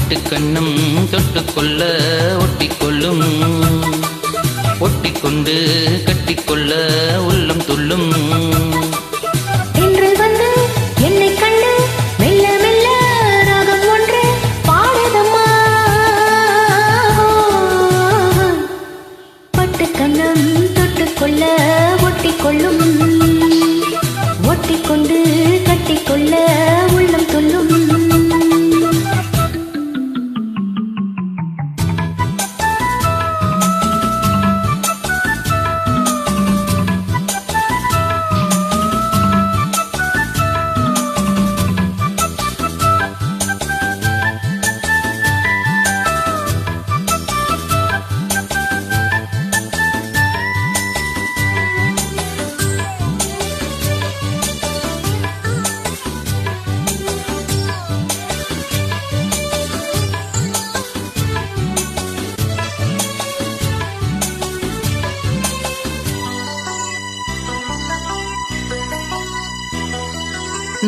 பட்டுக்கண்ணம் தொட்டுக்கொள்ள ஒட்டிக்கொள்ளும், ஒட்டிக்கொண்டு கட்டிக்கொள்ள உள்ளம் துள்ளும். என்று வந்து என்னை கண்டு மெல்ல மெல்ல ராகம் ஒன்று பாடுதம்மா. பட்டுக்கண்ணம் தொட்டுக்கொள்ள ஒட்டிக்கொள்ளும், ஒட்டிக்கொண்டு கட்டிக்கொள்ள உள்ளம் துள்ளும்.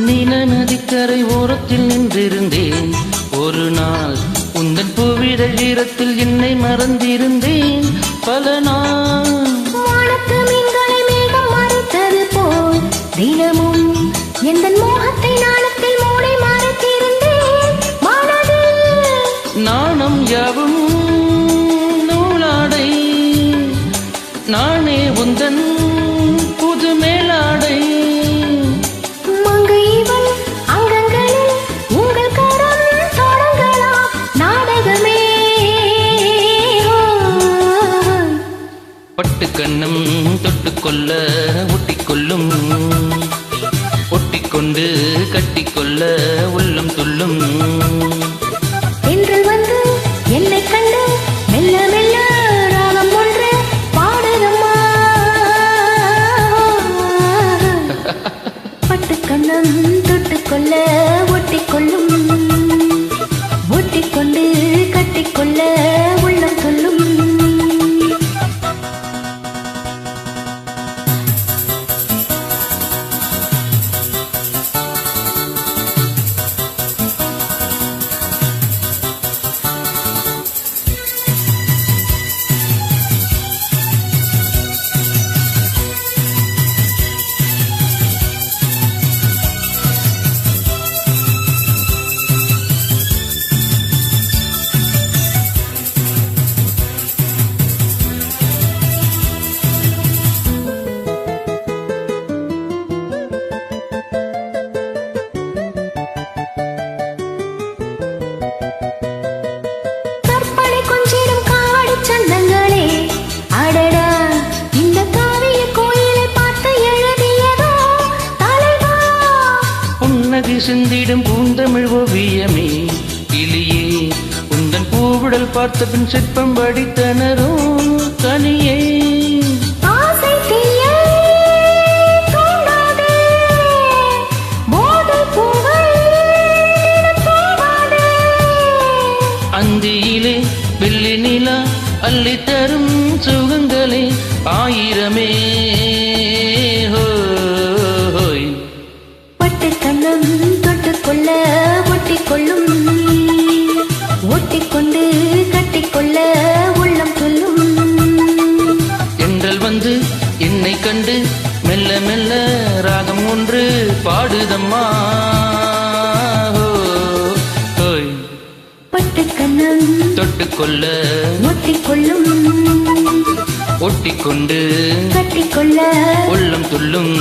நீல நதிக்கரை ஓரத்தில் நின்றிருந்தேன் ஒரு நாள், உந்தன் பூவிதழ் ஈரத்தில் என்னை மறந்திருந்தேன் பல நாள். வானத்து மீன்களை மேகம் மறைத்தது போல் தினமும் எந்தன் மோகத்தை நாணத்தில் மூடி மறைத்திருந்தேன் மனதில். நாணம் யாவும் நூலாடை, நானே உந்தன் புது மேலாடை. பட்டுக்கண்ணம் தொட்டுக்கொள்ள ஒட்டிக்கொள்ளும், ஒட்டிக்கொண்டு கட்டிக்கொள்ள உள்ளம் துள்ளும். என்று வந்து என்னை கண்டு மெல்ல மெல்ல ராகம் ஒன்று பாடுதம்மா. பட்டுக்கண்ணம் தொட்டுக்கொள்ள ஒட்டிக்கொள்ளும், ஒட்டிக்கொண்டு கட்டிக்கொள்ள உள்ளம் துள்ளும். சிந்திடும் பூந்தமிழ் ஓவியமே கிளியே, உந்தன் பூவிடல் பார்த்த பின் சிற்பம் படித்தனரும் கனியே. அந்தியிலே வெள்ளி நிலா அள்ளி தரும் சுகங்களே ஆயிரமே. பட்டுக்கண்ணம் தொட்டுக்கொள்ள ஒட்டிக்கொள்ளும், ஒட்டிக்கொண்டு கட்டிக்கொள்ள உள்ளம் துள்ளும். என்றல் வந்து என்னை கண்டு மெல்ல மெல்ல ராகம் ஒன்று பாடுதம்மா. பட்டுக்கண்ணம் தொட்டுக்கொள்ள ஒட்டிக்கொள்ளும், ஒட்டிக்கொண்டு கட்டிக்கொள்ள உள்ளம் துள்ளும்.